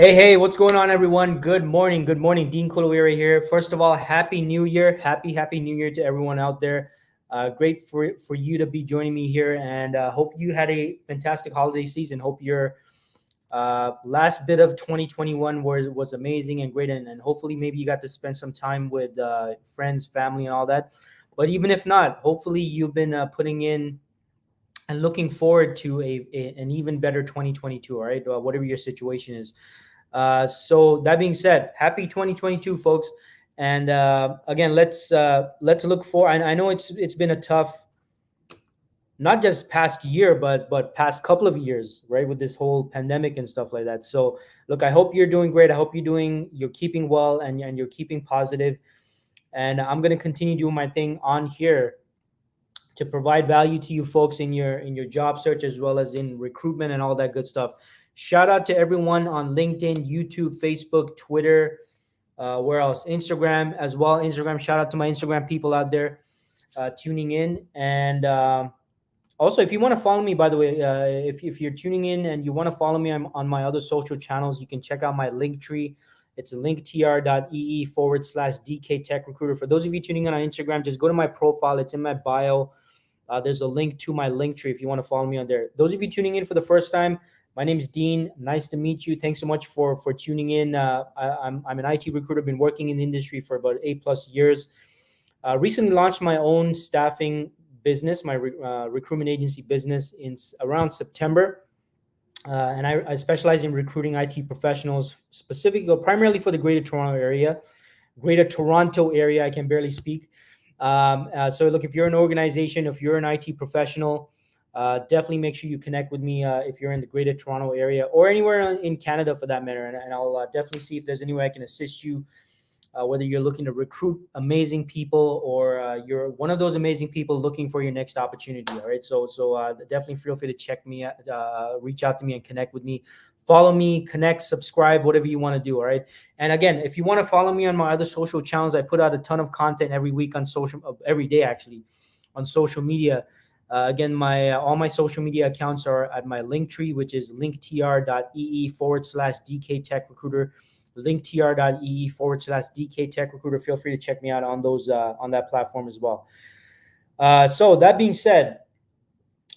Hey, what's going on, everyone? Good morning. Dean Kulaweera here. First of all, Happy New Year. Happy New Year to everyone out there. Great for you to be joining me here, and hope you had a fantastic holiday season. Hope your last bit of 2021 was amazing and great, and hopefully maybe you got to spend some time with friends, family, and all that. But even if not, hopefully you've been putting in and looking forward to an even better 2022, all right? Whatever your situation is. So that being said, happy 2022, folks. And again, let's look for. I know it's been a tough, not just past year, but past couple of years, right, with this whole pandemic and stuff like that. So look, I hope you're doing great. I hope you're keeping well and you're keeping positive. And I'm gonna continue doing my thing on here to provide value to you folks in your job search, as well as in recruitment and all that good stuff. Shout out to everyone on LinkedIn, YouTube, Facebook, Twitter, where else? Instagram as well. Instagram, shout out to my Instagram people out there tuning in. And also, if you want to follow me, by the way, if you're tuning in and you want to follow me on my other social channels, you can check out my link tree. It's linktr.ee/DK Tech Recruiter. For those of you tuning in on Instagram, just go to my profile. It's in my bio. There's a link to my link tree if you want to follow me on there. Those of you tuning in for the first time, my name is Dean. Nice to meet you. Thanks so much for tuning in. I'm an IT recruiter. Been working in the industry for about 8+ years. Recently launched my own staffing business, my recruitment agency business in around September. And I specialize in recruiting IT professionals, specifically, primarily for the Greater Toronto area. I can barely speak. So look, if you're an organization, if you're an IT professional, definitely make sure you connect with me if you're in the Greater Toronto area or anywhere in Canada for that matter. And I'll definitely see if there's any way I can assist you, whether you're looking to recruit amazing people or you're one of those amazing people looking for your next opportunity. All right. So definitely feel free to check me, reach out to me and connect with me. Follow me, connect, subscribe, whatever you want to do. All right. And again, if you want to follow me on my other social channels, I put out a ton of content every week on every day actually, on social media. Again, all my social media accounts are at my link tree, which is linktr.ee/DK Tech Recruiter. linktr.ee/DK Tech Recruiter. Feel free to check me out on those on that platform as well. So that being said,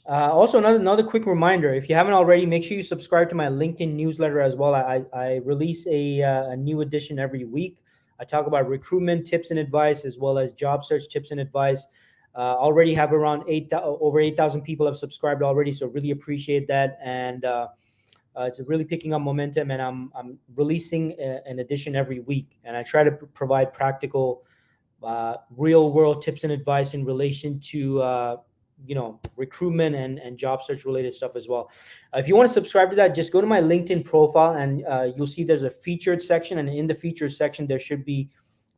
also another quick reminder: if you haven't already, make sure you subscribe to my LinkedIn newsletter as well. I release a new edition every week. I talk about recruitment tips and advice, as well as job search tips and advice. Already have around over 8,000 people have subscribed already, so really appreciate that. And it's really picking up momentum, and I'm releasing an edition every week, and I try to provide practical, real world tips and advice in relation to recruitment and job search related stuff as well. If you want to subscribe to that, just go to my LinkedIn profile, and you'll see there's a featured section, and in the featured section there should be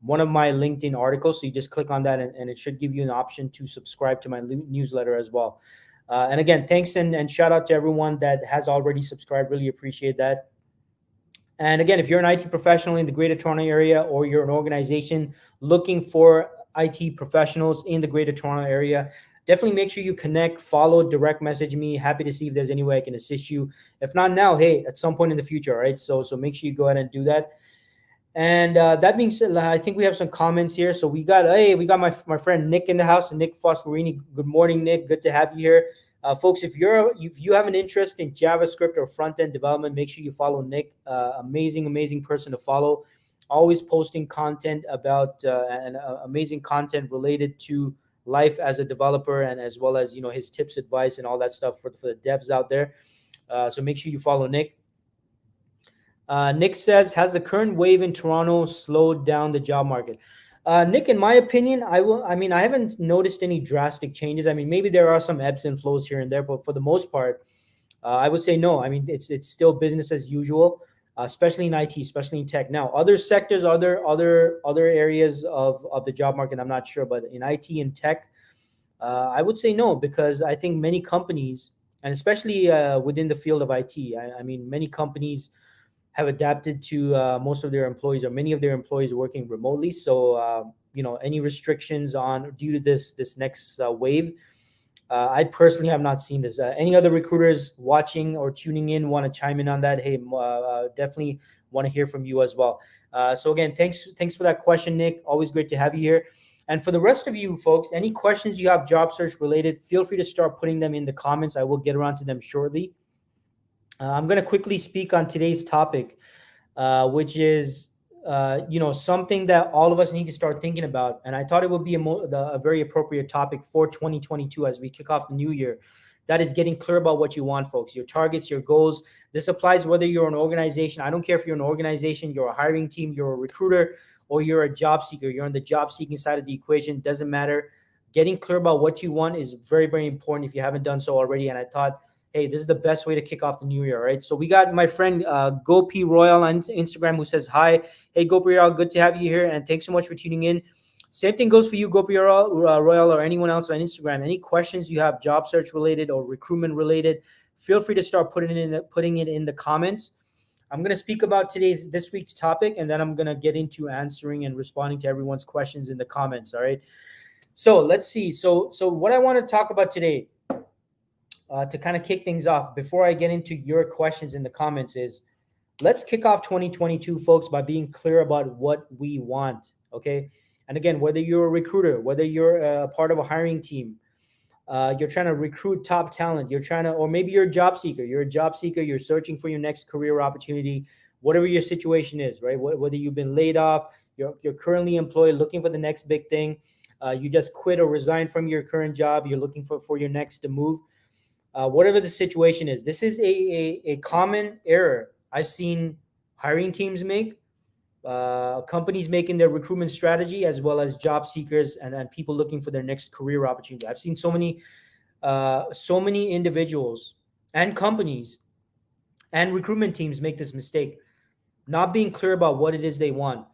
one of my LinkedIn articles. So you just click on that, and it should give you an option to subscribe to my newsletter as well. And again, thanks and shout out to everyone that has already subscribed. Really appreciate that. And again, if you're an IT professional in the Greater Toronto area, or you're an organization looking for IT professionals in the Greater Toronto area, definitely make sure you connect, follow, direct message me. Happy to see if there's any way I can assist you. If not now, hey, at some point in the future, all right? So make sure you go ahead and do that. And that being said, I think we have some comments here. So we got my friend Nick in the house, Nick Foscarini. Good morning, Nick. Good to have you here. Folks, if you have an interest in JavaScript or front end development, make sure you follow Nick. Amazing person to follow. Always posting content about amazing content related to life as a developer, and as well as his tips, advice, and all that stuff for the devs out there. So make sure you follow Nick. Nick says, has the current wave in Toronto slowed down the job market? Nick, in my opinion, I haven't noticed any drastic changes. I mean, maybe there are some ebbs and flows here and there, but for the most part, I would say no. I mean, it's still business as usual, especially in IT, especially in tech. Now, other sectors, other areas of the job market, I'm not sure, but in IT and tech, I would say no, because I think many companies, and especially within the field of IT, I mean, many companies have adapted to most of their employees, or many of their employees, working remotely. So any restrictions on due to this next wave, I personally have not seen this. Any other recruiters watching or tuning in want to chime in on that? Hey, definitely want to hear from you as well. So again, thanks for that question, Nick. Always great to have you here. And for the rest of you folks, any questions you have job search related, feel free to start putting them in the comments. I will get around to them shortly. I'm going to quickly speak on today's topic, which is, something that all of us need to start thinking about. And I thought it would be a very appropriate topic for 2022 as we kick off the new year. That is getting clear about what you want, folks, your targets, your goals. This applies whether you're an organization. I don't care if you're an organization, you're a hiring team, you're a recruiter, or you're a job seeker. You're on the job seeking side of the equation. Doesn't matter. Getting clear about what you want is very, very important if you haven't done so already. And I thought, hey, this is the best way to kick off the new year, right? So we got my friend Gopi Royal on Instagram who says, hi. Hey, Gopi Royal, good to have you here. And thanks so much for tuning in. Same thing goes for you, Gopi Royal, or anyone else on Instagram. Any questions you have, job search related or recruitment related, feel free to start putting it in the comments. I'm going to speak about this week's topic, and then I'm going to get into answering and responding to everyone's questions in the comments, all right? So let's see. So what I want to talk about today, to kind of kick things off before I get into your questions in the comments, is let's kick off 2022, folks, by being clear about what we want, okay? And again, whether you're a recruiter, whether you're a part of a hiring team, you're trying to recruit top talent, or maybe you're a job seeker, you're searching for your next career opportunity, whatever your situation is, right? Whether you've been laid off, you're currently employed, looking for the next big thing, you just quit or resigned from your current job, you're looking for your next move. Whatever the situation is, this is a common error I've seen hiring teams make, companies making their recruitment strategy, as well as job seekers and people looking for their next career opportunity. I've seen so many individuals and companies and recruitment teams make this mistake, not being clear about what it is they want.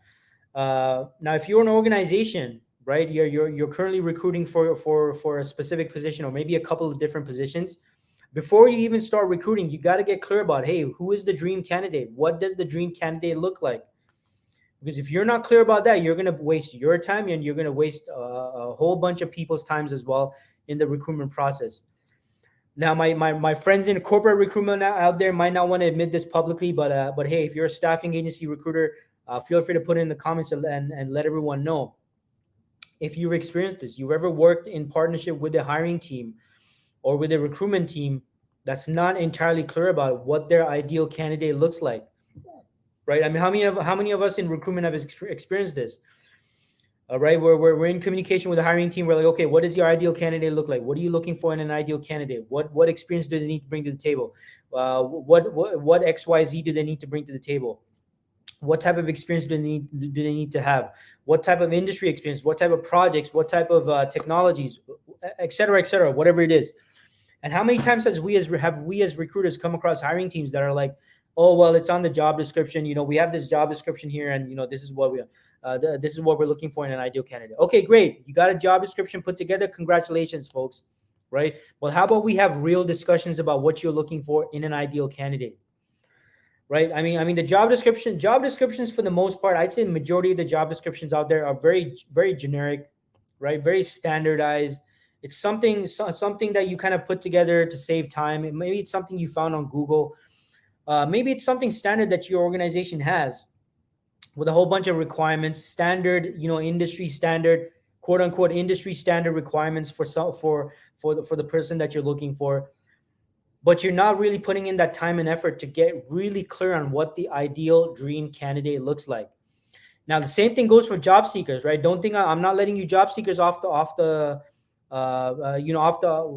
Now, if you're an organization, right, you're currently recruiting for a specific position, or maybe a couple of different positions. Before you even start recruiting, you got to get clear about, hey, who is the dream candidate? What does the dream candidate look like? Because if you're not clear about that, you're going to waste your time, and you're going to waste a whole bunch of people's times as well in the recruitment process. Now, my friends in corporate recruitment out there might not want to admit this publicly, but hey, if you're a staffing agency recruiter, feel free to put it in the comments and let everyone know. If you've experienced this, you've ever worked in partnership with a hiring team or with a recruitment team that's not entirely clear about what their ideal candidate looks like, right? I mean, how many of us in recruitment have experienced this? Right, we're in communication with a hiring team. We're like, okay, what does your ideal candidate look like? What are you looking for in an ideal candidate? What experience do they need to bring to the table? What XYZ do they need to bring to the table? What type of experience do they need to have? What type of industry experience? What type of projects? What type of technologies, et cetera, whatever it is. And how many times have we as recruiters come across hiring teams that are like, oh, well, it's on the job description. We have this job description here, and this is what we're looking for in an ideal candidate. Okay, great. You got a job description put together. Congratulations, folks. Right? Well, how about we have real discussions about what you're looking for in an ideal candidate? Right? I mean, the job descriptions for the most part, I'd say the majority of the job descriptions out there are very, very generic, right? Very standardized. It's something that you kind of put together to save time. Maybe it's something you found on Google. Maybe it's something standard that your organization has with a whole bunch of requirements, standard, industry standard, quote unquote industry standard requirements for the person that you're looking for, but you're not really putting in that time and effort to get really clear on what the ideal dream candidate looks like. Now, the same thing goes for job seekers, right? Don't think I'm not letting you job seekers off the off the,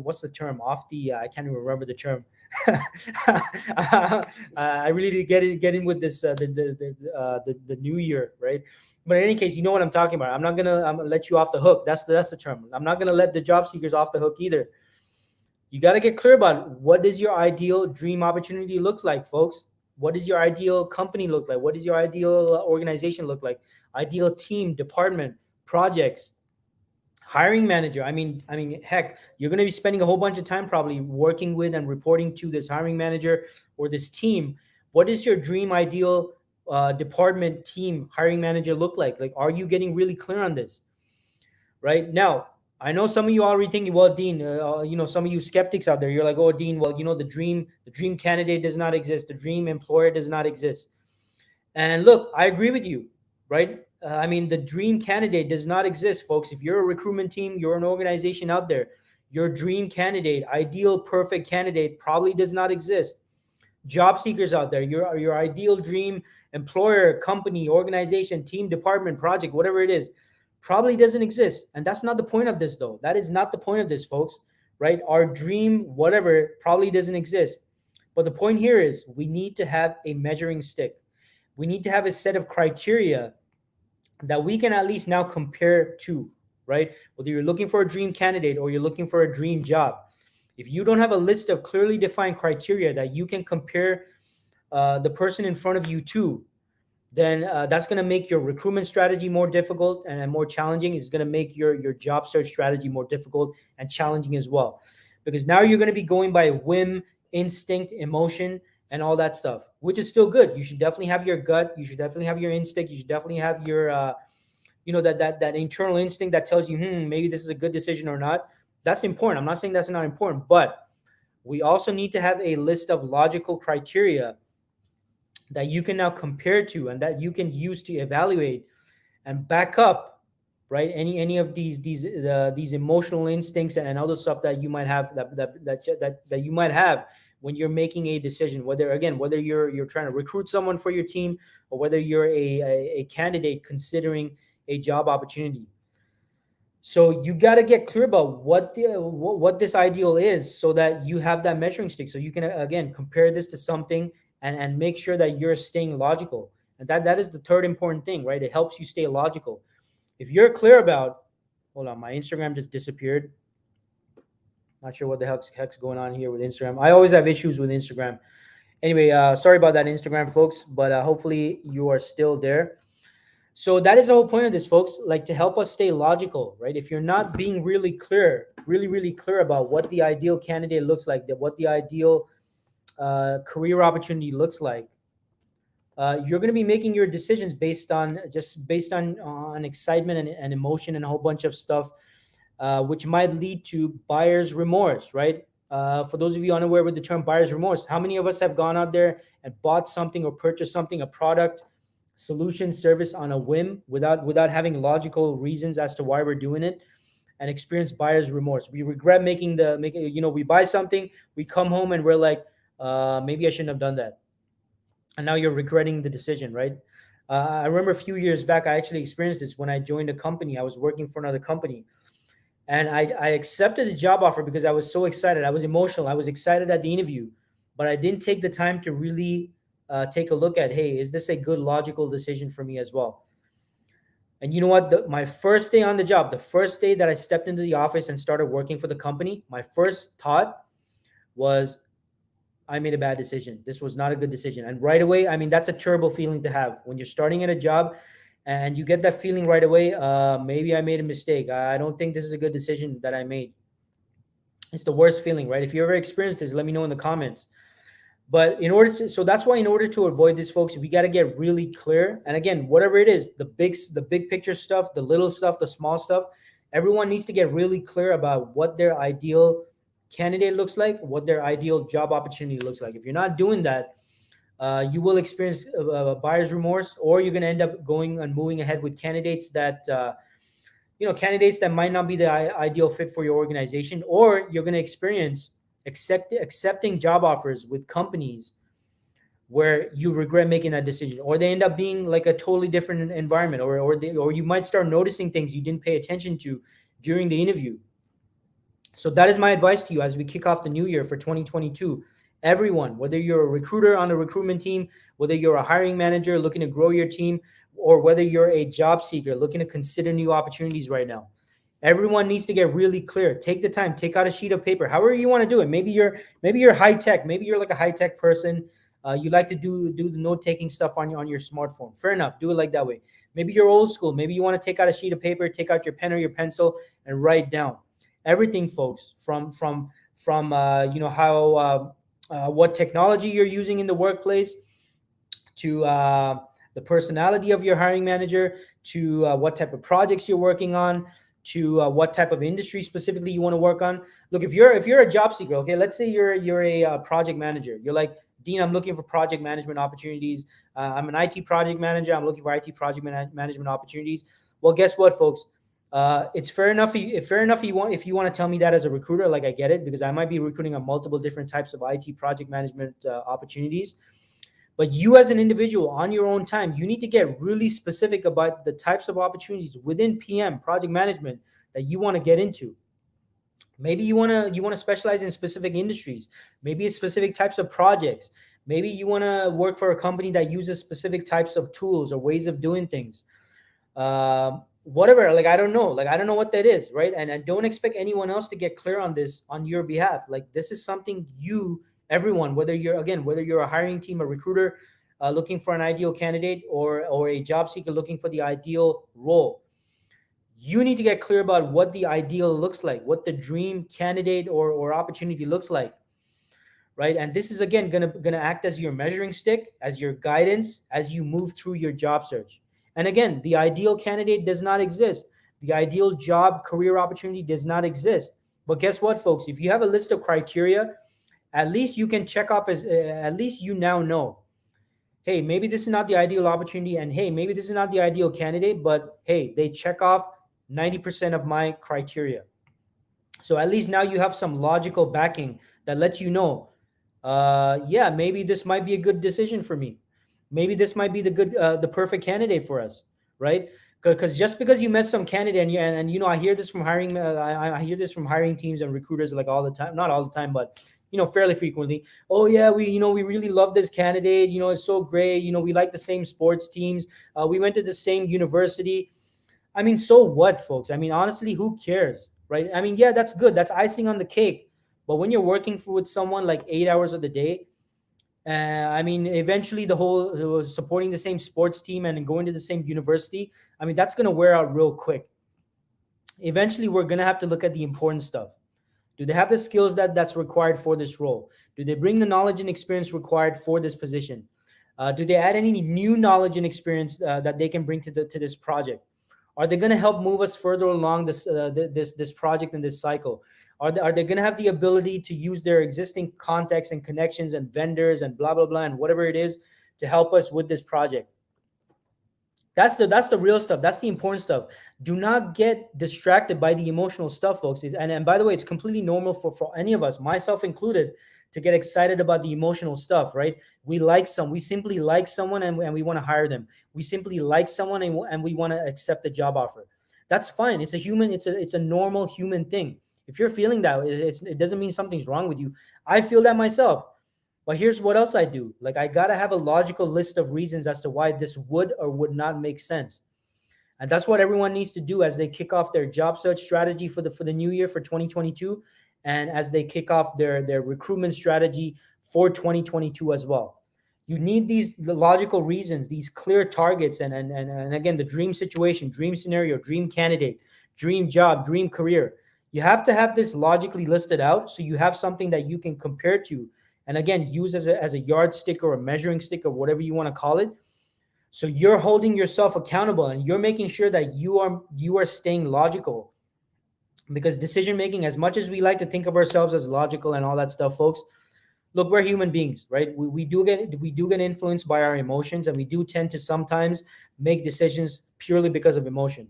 what's the term? Off the I can't even remember the term. I really did get in with this the new year, right? But in any case, you know what I'm talking about. I'm gonna let you off the hook. That's the term. I'm not gonna let the job seekers off the hook either. You got to get clear about what does your ideal dream opportunity looks like, folks. What does your ideal company look like? What does your ideal organization look like? Ideal team, department, projects, hiring manager. I mean, heck, you're going to be spending a whole bunch of time probably working with and reporting to this hiring manager or this team. What does your dream ideal department, team, hiring manager look like? Like, are you getting really clear on this? Right now, I know some of you already thinking, well, Dean, some of you skeptics out there, you're like, oh, Dean, well, the dream candidate does not exist. The dream employer does not exist. And look, I agree with you, right? The dream candidate does not exist, folks. If you're a recruitment team, you're an organization out there, your dream candidate, ideal, perfect candidate probably does not exist. Job seekers out there, your ideal dream employer, company, organization, team, department, project, whatever it is, probably doesn't exist. And that's not the point of this, though. That is not the point of this, folks, right? Our dream, whatever, probably doesn't exist. But the point here is we need to have a measuring stick. We need to have a set of criteria that we can at least now compare to, right? Whether you're looking for a dream candidate or you're looking for a dream job, if you don't have a list of clearly defined criteria that you can compare the person in front of you to, then that's going to make your recruitment strategy more difficult and more challenging. It's going to make your job search strategy more difficult and challenging as well. Because now you're going to be going by whim, instinct, emotion, and all that stuff, which is still good. You should definitely have your gut. You should definitely have your instinct. You should definitely have your, that internal instinct that tells you, maybe this is a good decision or not. That's important. I'm not saying that's not important, but we also need to have a list of logical criteria that you can now compare to and that you can use to evaluate and back up, right? Any of these emotional instincts and other stuff that you might have that you might have when you're making a decision, whether you're trying to recruit someone for your team or whether you're a candidate considering a job opportunity. So you got to get clear about what this ideal is so that you have that measuring stick. So you can, again, compare this to something and make sure that you're staying logical. And that is the third important thing, right? It helps you stay logical. If you're clear about, hold on, my Instagram just disappeared. Not sure what the heck's going on here with Instagram. I always have issues with Instagram. Anyway, sorry about that, Instagram folks, but hopefully you are still there. So that is the whole point of this, folks, like to help us stay logical, right? If you're not being really clear about what the ideal candidate looks like, what the ideal career opportunity looks like, you're going to be making your decisions based on excitement and emotion and a whole bunch of stuff, which might lead to buyer's remorse, right? For those of you unaware with the term buyer's remorse, how many of us have gone out there and bought something or purchased something, a product, solution, service on a whim without having logical reasons as to why we're doing it, and experience buyer's remorse? We regret we buy something, we come home and we're like, maybe I shouldn't have done that. And now you're regretting the decision, right? I remember a few years back, I actually experienced this when I joined a company. I was working for another company. And I accepted the job offer because I was so excited. I was emotional. I was excited at the interview. But I didn't take the time to really take a look at, hey, is this a good logical decision for me as well? And you know what? My first day on the job, the first day that I stepped into the office and started working for the company, my first thought was, I made a bad decision. This was not a good decision. And right away, that's a terrible feeling to have when you're starting at a job and you get that feeling right away. Maybe I made a mistake. I don't think this is a good decision that I made. It's the worst feeling, right? If you ever experienced this, let me know in the comments. But that's why in order to avoid this, folks, we got to get really clear. And again, whatever it is, the big picture stuff, the little stuff, the small stuff, everyone needs to get really clear about what their ideal candidate looks like, what their ideal job opportunity looks like. If you're not doing that, you will experience buyer's remorse, or you're going to end up going and moving ahead with candidates that, candidates that might not be the ideal fit for your organization, or you're going to experience accepting job offers with companies where you regret making that decision, or they end up being like a totally different environment, or you might start noticing things you didn't pay attention to during the interview. So that is my advice to you as we kick off the new year for 2022. Everyone, whether you're a recruiter on a recruitment team, whether you're a hiring manager looking to grow your team, or whether you're a job seeker looking to consider new opportunities right now, everyone needs to get really clear. Take the time, take out a sheet of paper, however you want to do it. Maybe you're high tech, maybe you're like a high tech person. You like to do the note taking stuff on your smartphone. Fair enough, do it like that way. Maybe you're old school. Maybe you want to take out a sheet of paper, take out your pen or your pencil, and write down everything, folks. From how what technology you're using in the workplace, to the personality of your hiring manager, to what type of projects you're working on, to what type of industry specifically you want to work on. Look, if you're a job seeker, okay, let's say you're a project manager. You're like, Dean, I'm looking for project management opportunities. I'm an IT project manager. I'm looking for IT project management opportunities. Well, guess what, folks? It's fair enough. If you want to tell me that as a recruiter, like, I get it, because I might be recruiting on multiple different types of IT project management opportunities. But you as an individual on your own time, you need to get really specific about the types of opportunities within PM project management that you want to get into. Maybe you want to specialize in specific industries. Maybe it's specific types of projects. Maybe you want to work for a company that uses specific types of tools or ways of doing things. Whatever, like, I don't know what that is, right? And don't expect anyone else to get clear on this on your behalf. Like, this is something everyone, whether you're a hiring team, a recruiter looking for an ideal candidate, or a job seeker looking for the ideal role, you need to get clear about what the ideal looks like, what the dream candidate or opportunity looks like, right? And this is, again, gonna act as your measuring stick, as your guidance as you move through your job search. And again, the ideal candidate does not exist. The ideal job career opportunity does not exist. But guess what, folks? If you have a list of criteria, at least you can check off at least you now know, hey, maybe this is not the ideal opportunity, and hey, maybe this is not the ideal candidate, but hey, they check off 90% of my criteria. So at least now you have some logical backing that lets you know, yeah, maybe this might be a good decision for me. Maybe this might be the perfect candidate for us, right? Because just because you met some candidate and I hear this from hiring, I hear this from hiring teams and recruiters, like, all the time, not all the time, but fairly frequently. Oh yeah, we really love this candidate. It's so great. We like the same sports teams. We went to the same university. I mean, so what, folks? I mean, honestly, who cares, right? I mean, yeah, that's good. That's icing on the cake. But when you're working with someone like 8 hours of the day, I mean, eventually the whole supporting the same sports team and going to the same university, I mean, that's going to wear out real quick. Eventually, we're going to have to look at the important stuff. Do they have the skills that's required for this role? Do they bring the knowledge and experience required for this position? Do they add any new knowledge and experience that they can bring to this project? Are they going to help move us further along this project and this cycle? Are they going to have the ability to use their existing contacts and connections and vendors and blah, blah, blah, and whatever it is to help us with this project? That's the real stuff. That's the important stuff. Do not get distracted by the emotional stuff, folks. And by the way, it's completely normal for any of us, myself included, to get excited about the emotional stuff, right? We simply like someone and we want to hire them. We simply like someone and we want to accept the job offer. That's fine. It's a normal human thing. If you're feeling that, it doesn't mean something's wrong with you. I feel that myself. But here's what else I do. Like, I got to have a logical list of reasons as to why this would or would not make sense. And that's what everyone needs to do as they kick off their job search strategy for the new year, for 2022, and as they kick off their recruitment strategy for 2022 as well. You need the logical reasons, these clear targets, and again, the dream situation, dream scenario, dream candidate, dream job, dream career. You have to have this logically listed out so you have something that you can compare to. And again, use as a yardstick or a measuring stick or whatever you want to call it. So you're holding yourself accountable and you're making sure that you are staying logical. Because decision making, as much as we like to think of ourselves as logical and all that stuff, folks, look, we're human beings, right? We do get influenced by our emotions, and we do tend to sometimes make decisions purely because of emotion.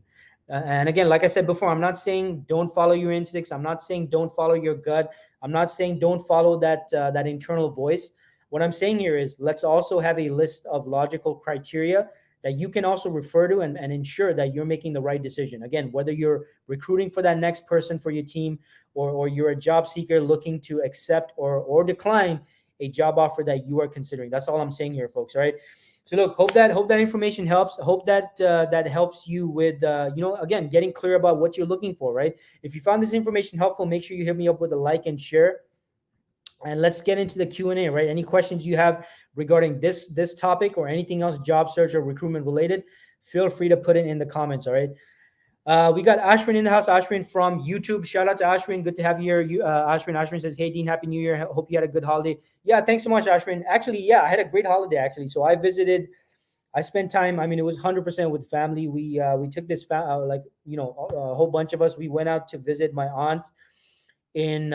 And again, like I said before, I'm not saying don't follow your instincts. I'm not saying don't follow your gut. I'm not saying don't follow that internal voice. What I'm saying here is let's also have a list of logical criteria that you can also refer to and ensure that you're making the right decision. Again, whether you're recruiting for that next person for your team, or you're a job seeker looking to accept or decline a job offer that you are considering. That's all I'm saying here, folks. All right. So look, hope that information helps. Hope that that helps you with again, getting clear about what you're looking for, right? If you found this information helpful, make sure you hit me up with a like and share. And let's get into the Q&A, right? Any questions you have regarding this topic or anything else job search or recruitment related, feel free to put it in the comments, all right? We got Ashwin in the house. Ashwin from YouTube. Shout out to Ashwin. Good to have you here. Ashwin says, "Hey Dean, happy New Year. Hope you had a good holiday." Yeah, thanks so much, Ashwin. Actually, yeah, I had a great holiday actually. So I spent time. I mean, it was 100% with family. We took this a whole bunch of us. We went out to visit my aunt in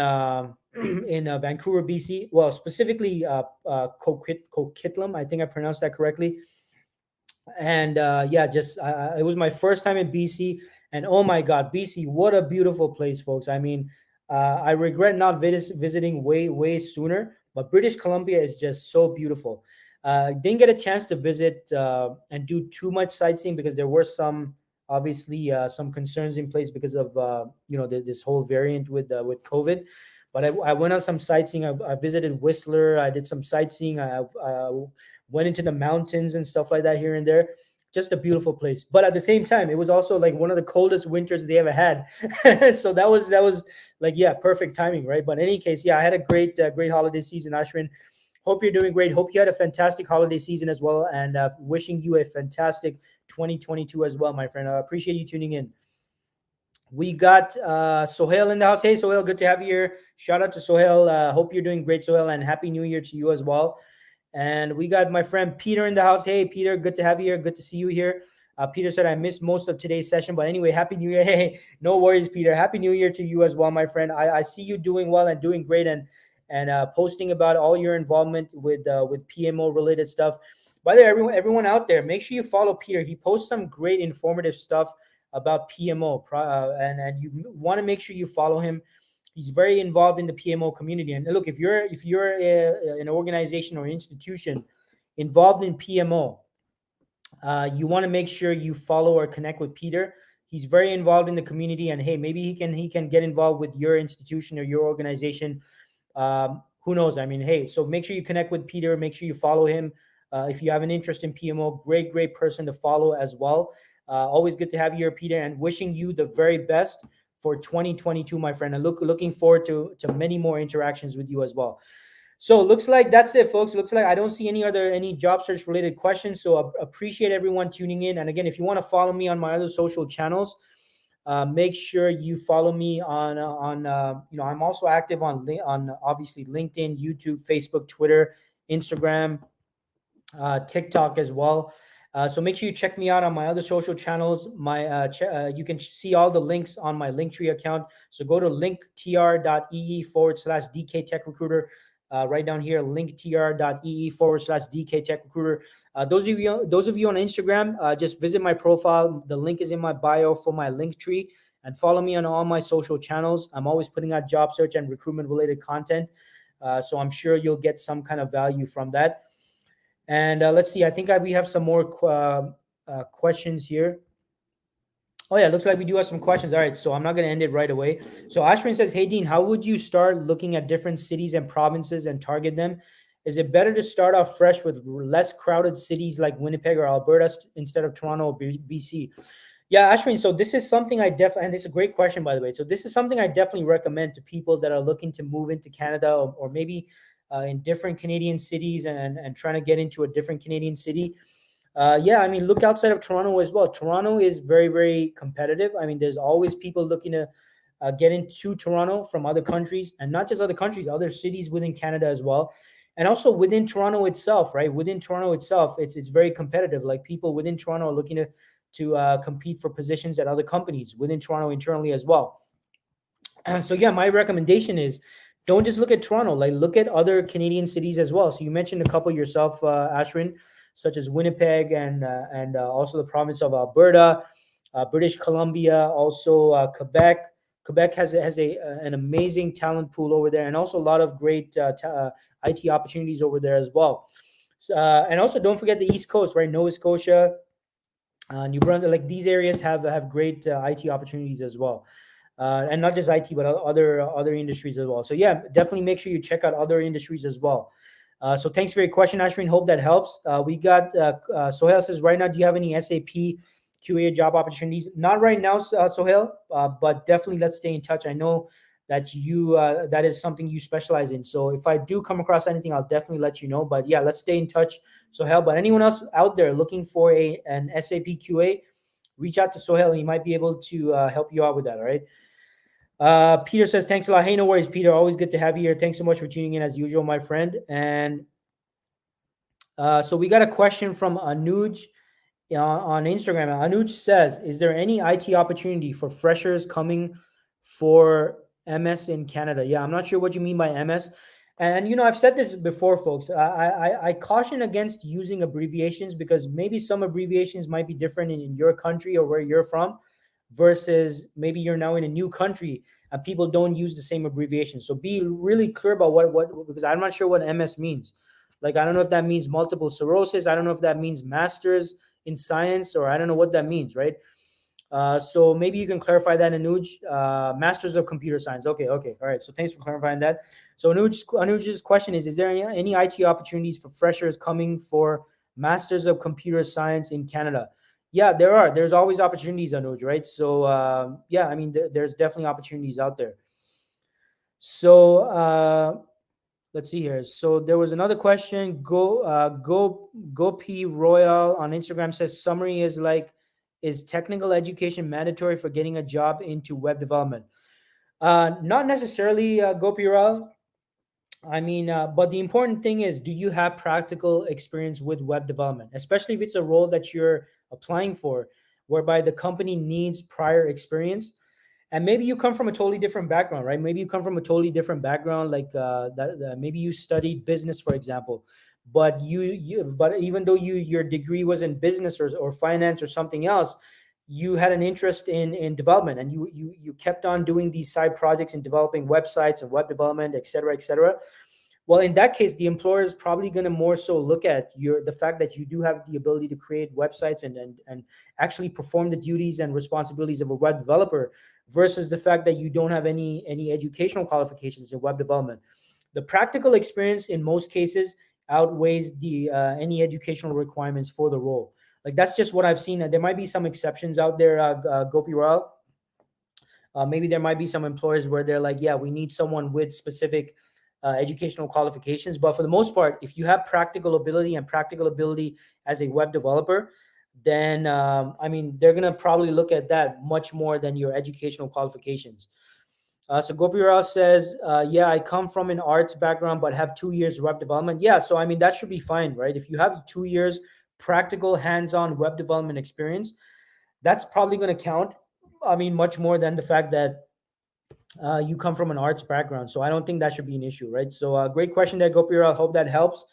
in Vancouver, BC. Well, specifically Coquitlam. I think I pronounced that correctly. And yeah, just it was my first time in BC, and oh my God, BC, what a beautiful place, folks. I mean, I regret not visiting way sooner, but British Columbia is just so beautiful. Didn't get a chance to visit and do too much sightseeing because there were some obviously some concerns in place because of this whole variant with COVID. But I went on some sightseeing. I visited Whistler. I did some sightseeing. I went into the mountains and stuff like that here and there. Just a beautiful place. But at the same time, it was also like one of the coldest winters they ever had. So that was like, yeah, perfect timing, right? But in any case, yeah, I had a great holiday season, Ashwin. Hope you're doing great. Hope you had a fantastic holiday season as well, and wishing you a fantastic 2022 as well, my friend. I appreciate you tuning in. We got Sohail in the house. Hey, Sohail, good to have you here. Shout out to Sohail. Hope you're doing great, Sohail, and Happy New Year to you as well. And we got my friend Peter in the house. Hey, Peter, good to have you here. Good to see you here. Peter said I missed most of today's session, but anyway, Happy New Year. Hey, no worries, Peter. Happy New Year to you as well, my friend. I see you doing well and doing great, and posting about all your involvement with PMO related stuff. By the way, everyone out there, make sure you follow Peter. He posts some great informative stuff about PMO, and you want to make sure you follow him. He's very involved in the PMO community. And look, if you're an organization or institution involved in PMO, you want to make sure you follow or connect with Peter. He's very involved in the community, and hey, maybe he can get involved with your institution or your organization. Who knows? I mean, hey, so make sure you connect with Peter. Make sure you follow him. If you have an interest in PMO, great person to follow as well. Always good to have you here, Peter, and wishing you the very best for 2022, my friend. And looking forward to many more interactions with you as well. So looks like that's it, folks. Looks like I don't see any job search related questions. So appreciate everyone tuning in. And again, if you want to follow me on my other social channels, make sure you follow me on I'm also active on obviously LinkedIn, YouTube, Facebook, Twitter, Instagram, TikTok as well. So make sure you check me out on my other social channels. You can see all the links on my Linktree account. So go to linktr.ee/DK Tech Recruiter. Right down here, linktr.ee/DK Tech Recruiter. Those of you on Instagram, just visit my profile. The link is in my bio for my Linktree, and follow me on all my social channels. I'm always putting out job search and recruitment related content. So I'm sure you'll get some kind of value from that. And let's see, I think we have some more questions here. Oh yeah, looks like we do have some questions. All right, so I'm not going to end it right away. So Ashwin says, "Hey Dean, how would you start looking at different cities and provinces and target them? Is it better to start off fresh with less crowded cities like Winnipeg or Alberta instead of Toronto or BC?" Yeah, Ashwin, so this is something and this is a great question, by the way. So this is something I definitely recommend to people that are looking to move into Canada or maybe in different Canadian cities and trying to get into a different Canadian city. Yeah, I mean, look outside of Toronto as well. Toronto is very competitive. I mean, there's always people looking to get into Toronto from other countries, and not just other countries, other cities within Canada as well. And also within Toronto itself, right? Within Toronto itself, it's very competitive. Like people within Toronto are looking to compete for positions at other companies within Toronto internally as well. And so, yeah, my recommendation is don't just look at Toronto, like look at other Canadian cities as well. So you mentioned a couple yourself, Ashwin, such as Winnipeg and also the province of Alberta. British Columbia, also Quebec. Quebec has an amazing talent pool over there, and also a lot of great IT opportunities over there as well. And also, don't forget the East Coast, right? Nova Scotia, New Brunswick, like these areas have great IT opportunities as well, and not just IT, but other industries as well. So yeah, definitely make sure you check out other industries as well. So thanks for your question, Ashwin. Hope that helps. We got Sohail says, right now, do you have any SAP QA job opportunities? Not right now, Sohail, but definitely let's stay in touch. I know that you that is something you specialize in. So if I do come across anything, I'll definitely let you know. But yeah, let's stay in touch, Sohail. But anyone else out there looking for an SAP QA, reach out to Sohail. He might be able to help you out with that. All right. Peter says, thanks a lot. Hey, no worries, Peter. Always good to have you here. Thanks so much for tuning in as usual, my friend. And so we got a question from Anuj on Instagram. Anuj says, is there any IT opportunity for freshers coming for MS in Canada? Yeah, I'm not sure what you mean by MS. And, I've said this before, folks. I caution against using abbreviations because maybe some abbreviations might be different in your country or where you're from versus maybe you're now in a new country and people don't use the same abbreviation. So be really clear about what because I'm not sure what MS means. Like, I don't know if that means multiple sclerosis. I don't know if that means masters in science, or I don't know what that means, right? So maybe you can clarify that, Anuj. Masters of Computer Science. Okay. All right. So thanks for clarifying that. So Anuj's question is there any IT opportunities for freshers coming for Masters of Computer Science in Canada? Yeah, there are. There's always opportunities, Anuj, right? So yeah, I mean, there's definitely opportunities out there. So let's see here. So there was another question. Go P Royal on Instagram says summary is technical education mandatory for getting a job into web development? Not necessarily, Go P Royal. I mean, but the important thing is, do you have practical experience with web development, especially if it's a role that you're applying for, whereby the company needs prior experience? And maybe you come from a totally different background, right? Maybe you come from a totally different background, like maybe you studied business, for example, but but even though your degree was in business or finance or something else, you had an interest in development, and you kept on doing these side projects and developing websites and web development, et cetera, et cetera. Well, in that case, the employer is probably going to more so look at the fact that you do have the ability to create websites and actually perform the duties and responsibilities of a web developer, versus the fact that you don't have any educational qualifications in web development. The practical experience in most cases outweighs the any educational requirements for the role. Like, that's just what I've seen. There might be some exceptions out there, Gopi Royal. Maybe there might be some employers where they're like, yeah, we need someone with specific educational qualifications. But for the most part, if you have practical ability as a web developer, then I mean, they're gonna probably look at that much more than your educational qualifications. So Gopi Rao says, yeah, I come from an arts background, but have 2 years web development. Yeah, so I mean, that should be fine, right? If you have 2 years practical hands-on web development experience, that's probably going to count. I mean, much more than the fact that you come from an arts background. So I don't think that should be an issue, right? So great question there, Gopi Rao. Hope that helps.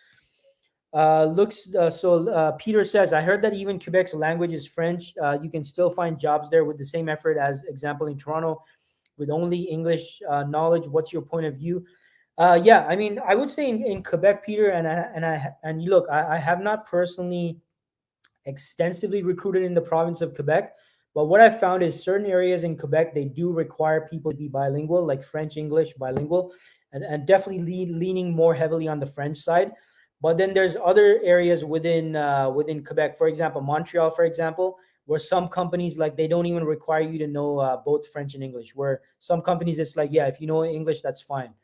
Peter says, I heard that even Quebec's language is French. You can still find jobs there with the same effort as example in Toronto with only English knowledge. What's your point of view? Yeah, I mean, I would say in Quebec, Peter, and look, I have not personally extensively recruited in the province of Quebec, but what I found is certain areas in Quebec, they do require people to be bilingual, like French, English, bilingual, and definitely leaning more heavily on the French side. But then there's other areas within Quebec, for example, Montreal, for example, where some companies, like, they don't even require you to know both French and English, where some companies it's like, yeah, if you know English, that's fine.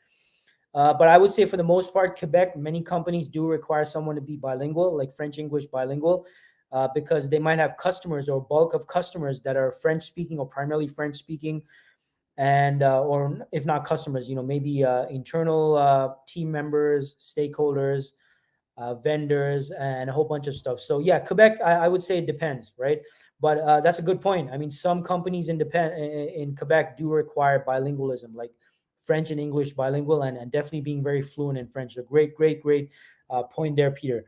But I would say for the most part, Quebec, many companies do require someone to be bilingual, like French, English, bilingual, because they might have customers or bulk of customers that are French speaking or primarily French speaking. And or if not customers, maybe internal team members, stakeholders, vendors, and a whole bunch of stuff. So yeah, Quebec, I would say it depends, right? But that's a good point. I mean, some companies in Quebec do require bilingualism, like French and English bilingual, and definitely being very fluent in French. So great point there, Peter.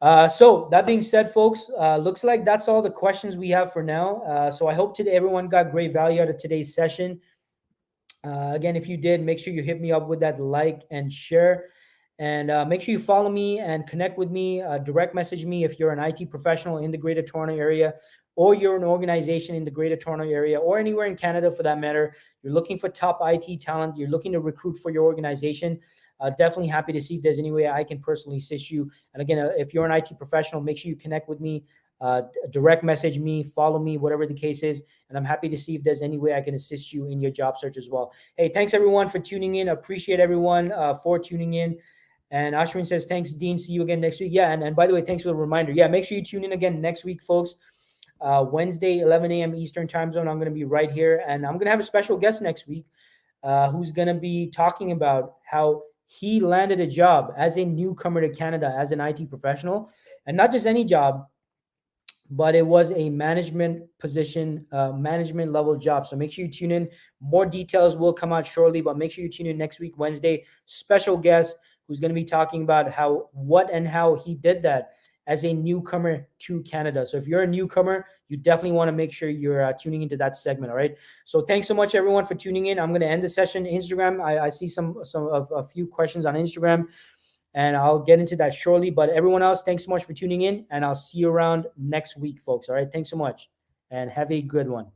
So that being said, folks, looks like that's all the questions we have for now. So I hope today everyone got great value out of today's session. Again, if you did, make sure you hit me up with that like and share. And make sure you follow me and connect with me. Direct message me if you're an IT professional in the Greater Toronto Area, or you're an organization in the Greater Toronto Area, or anywhere in Canada for that matter. You're looking for top IT talent. You're looking to recruit for your organization. Definitely happy to see if there's any way I can personally assist you. And again, if you're an IT professional, make sure you connect with me. Direct message me, follow me, whatever the case is. And I'm happy to see if there's any way I can assist you in your job search as well. Hey, thanks everyone for tuning in. Appreciate everyone for tuning in. And Ashwin says, thanks, Dean. See you again next week. Yeah. And by the way, thanks for the reminder. Yeah. Make sure you tune in again next week, folks. Wednesday, 11 a.m. Eastern time zone. I'm going to be right here. And I'm going to have a special guest next week who's going to be talking about how he landed a job as a newcomer to Canada as an IT professional. And not just any job, but it was a management position, management level job. So make sure you tune in. More details will come out shortly, but make sure you tune in next week, Wednesday. Special guest who's going to be talking about what and how he did that as a newcomer to Canada. So if you're a newcomer, you definitely want to make sure you're tuning into that segment. All right. So thanks so much, everyone, for tuning in. I'm going to end the session. Instagram. I see some of a few questions on Instagram, and I'll get into that shortly. But everyone else, thanks so much for tuning in, and I'll see you around next week, folks. All right. Thanks so much, and have a good one.